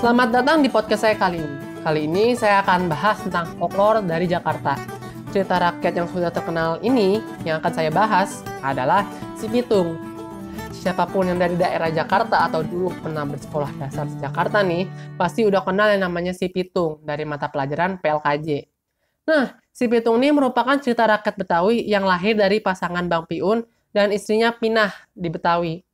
Selamat datang di podcast saya kali ini. Kali ini saya akan bahas tentang folklore dari Jakarta. Cerita rakyat yang sudah terkenal ini yang akan saya bahas adalah Si Pitung. Siapapun yang dari daerah Jakarta atau dulu pernah bersekolah dasar di Jakarta nih, pasti udah kenal yang namanya Si Pitung dari mata pelajaran PLKJ. Nah, Si Pitung ini merupakan cerita rakyat Betawi yang lahir dari pasangan Bang Piun dan istrinya Pinah di Betawi.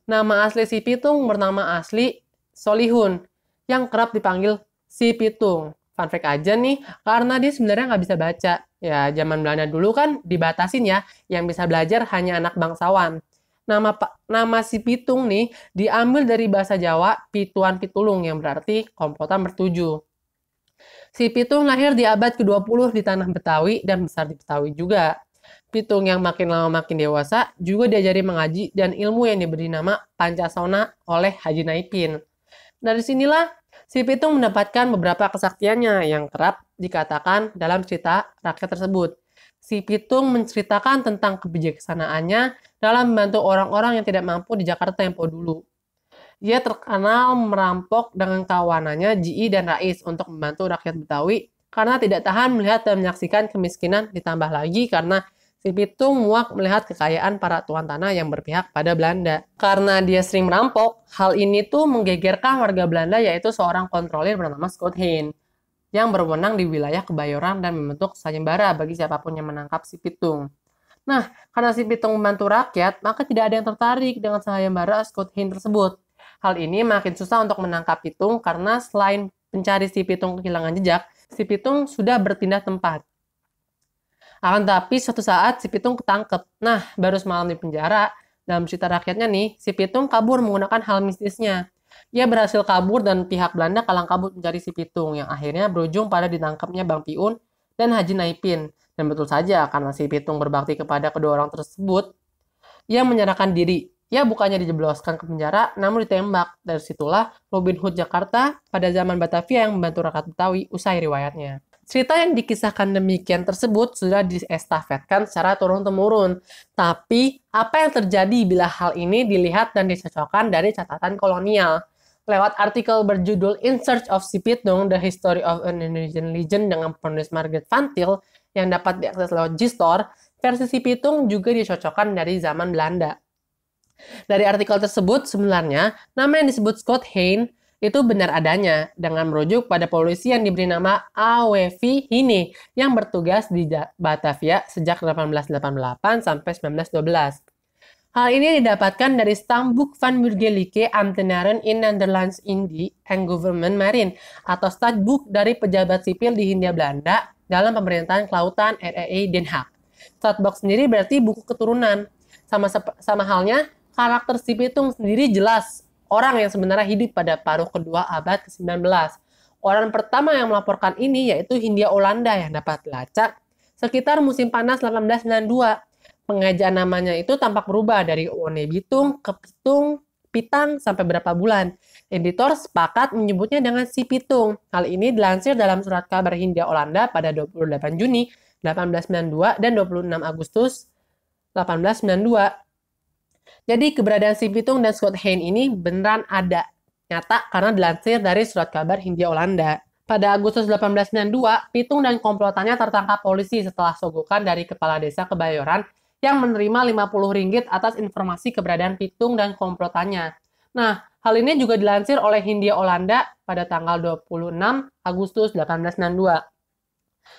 Nama asli Si Pitung bernama asli Solihun, yang kerap dipanggil Si Pitung. Fun fact aja nih, karena dia sebenarnya nggak bisa baca. Ya, zaman Belanda dulu kan dibatasin ya, yang bisa belajar hanya anak bangsawan. Nama Si Pitung nih diambil dari bahasa Jawa Pituan Pitulung, yang berarti komplotan bertujuh. Si Pitung lahir di abad ke-20 di tanah Betawi dan besar di Betawi juga. Pitung yang makin lama makin dewasa juga diajari mengaji dan ilmu yang diberi nama Pancasona oleh Haji Naipin. Dari sinilah Si Pitung mendapatkan beberapa kesaktiannya yang kerap dikatakan dalam cerita rakyat tersebut. Si Pitung menceritakan tentang kebijaksanaannya dalam membantu orang-orang yang tidak mampu di Jakarta tempo dulu. Ia terkenal merampok dengan kawanannya Ji dan Rais untuk membantu rakyat Betawi karena tidak tahan melihat dan menyaksikan kemiskinan, ditambah lagi karena Si Pitung muak melihat kekayaan para tuan tanah yang berpihak pada Belanda. Karena dia sering merampok, hal ini tuh menggegerkan warga Belanda, yaitu seorang kontrolir bernama Scott Hein yang berwenang di wilayah Kebayoran dan membentuk sayembara bagi siapapun yang menangkap Si Pitung. Nah, karena Si Pitung membantu rakyat, maka tidak ada yang tertarik dengan sayembara Scott Hein tersebut. Hal ini makin susah untuk menangkap Pitung karena selain pencari Si Pitung kehilangan jejak, Si Pitung sudah berpindah tempat. Akan tapi suatu saat Si Pitung ketangkep. Nah, baru semalam di penjara, dalam cerita rakyatnya nih, Si Pitung kabur menggunakan hal mistisnya. Ia berhasil kabur dan pihak Belanda kalang kabut mencari Si Pitung, yang akhirnya berujung pada ditangkapnya Bang Piun dan Haji Naipin. Dan betul saja, karena Si Pitung berbakti kepada kedua orang tersebut, ia menyerahkan diri. Ia bukannya dijebloskan ke penjara, namun ditembak. Dari situlah Robin Hood Jakarta pada zaman Batavia yang membantu rakyat Betawi usai riwayatnya. Cerita yang dikisahkan demikian tersebut sudah diestafetkan secara turun-temurun. Tapi, apa yang terjadi bila hal ini dilihat dan dicocokkan dari catatan kolonial? Lewat artikel berjudul In Search of Si Pitung, The History of an Indonesian Legend dengan penulis Margaret Van Til yang dapat diakses lewat Gstore, versi Si Pitung juga dicocokkan dari zaman Belanda. Dari artikel tersebut, sebenarnya nama yang disebut Scott Hein itu benar adanya dengan merujuk pada polisi yang diberi nama A.W.V. Hine yang bertugas di Batavia sejak 1888 sampai 1912. Hal ini didapatkan dari Stamboek van Burgerlijke Ambtenaren in Nederlands Indie and Government Marine atau Stadboek dari pejabat sipil di Hindia Belanda dalam pemerintahan kelautan RRI Den Haag. Stadboek sendiri berarti buku keturunan. Sama halnya, karakter Si Pitung sendiri jelas orang yang sebenarnya hidup pada paruh kedua abad ke-19. Orang pertama yang melaporkan ini yaitu Hindia Belanda yang dapat dilacak sekitar musim panas 1892. Pengejaan namanya itu tampak berubah dari One Bitung ke Pitung, Pitang sampai berapa bulan. Editor sepakat menyebutnya dengan Si Pitung. Hal ini dilansir dalam surat kabar Hindia Belanda pada 28 Juni 1892 dan 26 Agustus 1892. Jadi keberadaan Si Pitung dan Scott Hein ini beneran ada, nyata karena dilansir dari surat kabar Hindia Belanda. Pada Agustus 1892, Pitung dan komplotannya tertangkap polisi setelah sogokan dari kepala desa Kebayoran yang menerima 50 ringgit atas informasi keberadaan Pitung dan komplotannya. Nah, hal ini juga dilansir oleh Hindia Belanda pada tanggal 26 Agustus 1892.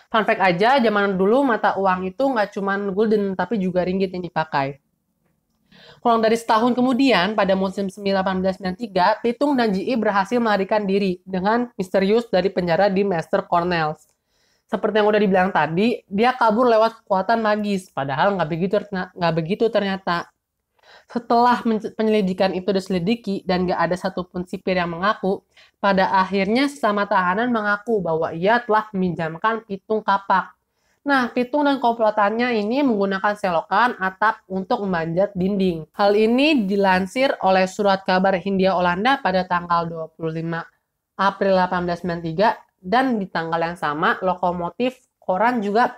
Fun fact aja, zaman dulu mata uang itu nggak cuma gulden, tapi juga ringgit yang dipakai. Kurang dari setahun kemudian, pada musim 1893, Pitung dan Ji berhasil melarikan diri dengan misterius dari penjara di Master Cornell. Seperti yang udah dibilang tadi, dia kabur lewat kekuatan magis, padahal nggak begitu ternyata. Setelah penyelidikan itu diselidiki dan nggak ada satupun sipir yang mengaku, pada akhirnya sesama tahanan mengaku bahwa ia telah meminjamkan pitung kapak. Nah, Pitung dan komplotannya ini menggunakan selokan atap untuk memanjat dinding. Hal ini dilansir oleh surat kabar Hindia Belanda pada tanggal 25 April 1893 dan di tanggal yang sama lokomotif koran juga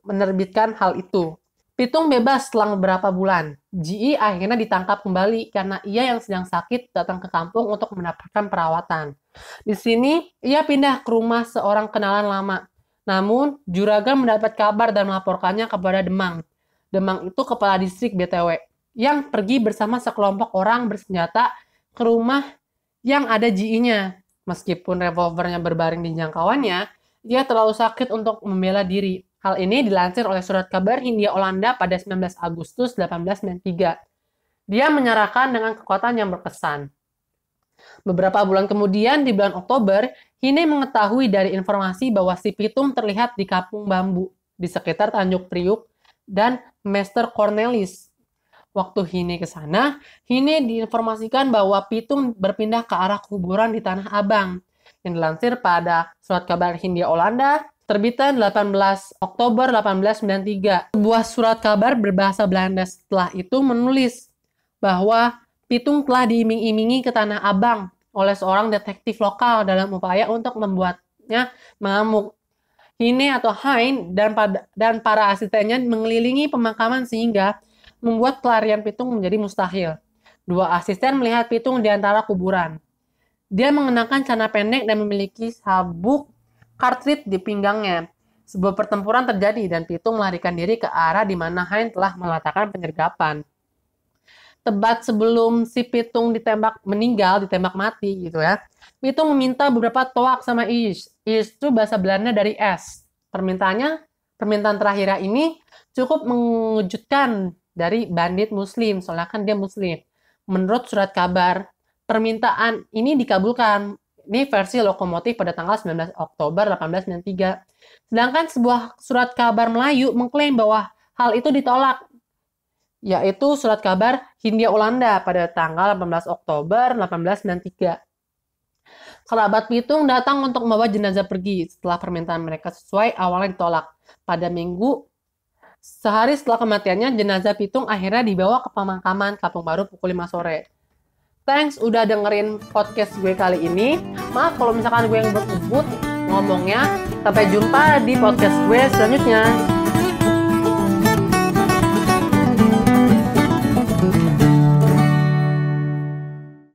menerbitkan hal itu. Pitung bebas selang beberapa bulan. Ji akhirnya ditangkap kembali karena ia yang sedang sakit datang ke kampung untuk mendapatkan perawatan. Di sini, ia pindah ke rumah seorang kenalan lama. Namun, Juragan mendapat kabar dan melaporkannya kepada Demang. Demang itu kepala distrik BTW, yang pergi bersama sekelompok orang bersenjata ke rumah yang ada Ji-nya. Meskipun revolvernya berbaring di jangkauannya, ia terlalu sakit untuk membela diri. Hal ini dilansir oleh surat kabar Hindia Belanda pada 19 Agustus 1893. Dia menyerahkan dengan kekuatan yang berkesan. Beberapa bulan kemudian, di bulan Oktober, Hine mengetahui dari informasi bahwa si Pitung terlihat di Kampung Bambu, di sekitar Tanjung Priuk, dan Master Cornelis. Waktu Hine ke sana, Hine diinformasikan bahwa Pitung berpindah ke arah kuburan di Tanah Abang, yang dilansir pada surat kabar Hindia Belanda, terbitan 18 Oktober 1893. Sebuah surat kabar berbahasa Belanda setelah itu menulis bahwa Pitung telah diiming-imingi ke Tanah Abang oleh seorang detektif lokal dalam upaya untuk membuatnya mengamuk. Hine atau Hein dan para asistennya mengelilingi pemakaman sehingga membuat pelarian Pitung menjadi mustahil. Dua asisten melihat Pitung di antara kuburan. Dia mengenakan celana pendek dan memiliki sabuk kartrit di pinggangnya. Sebuah pertempuran terjadi dan Pitung melarikan diri ke arah di mana Hein telah meletakkan penyergapan. Tepat sebelum si Pitung ditembak mati gitu ya. Pitung meminta beberapa toak sama Is. Is itu bahasa Belanda dari es. Permintaan terakhir ini cukup mengejutkan dari bandit muslim, soalnya kan dia muslim. Menurut surat kabar, permintaan ini dikabulkan. Ini versi lokomotif pada tanggal 19 Oktober 1893. Sedangkan sebuah surat kabar Melayu mengklaim bahwa hal itu ditolak, yaitu surat kabar Hindia Belanda pada tanggal 18 Oktober 1893. Kerabat Pitung datang untuk membawa jenazah pergi setelah permintaan mereka sesuai awalnya ditolak. Pada minggu sehari setelah kematiannya, jenazah Pitung akhirnya dibawa ke pemakaman Kampung Baru pukul 5 sore. Thanks udah dengerin podcast gue kali ini. Maaf kalau misalkan gue yang berbut ngomongnya. Sampai jumpa di podcast gue selanjutnya.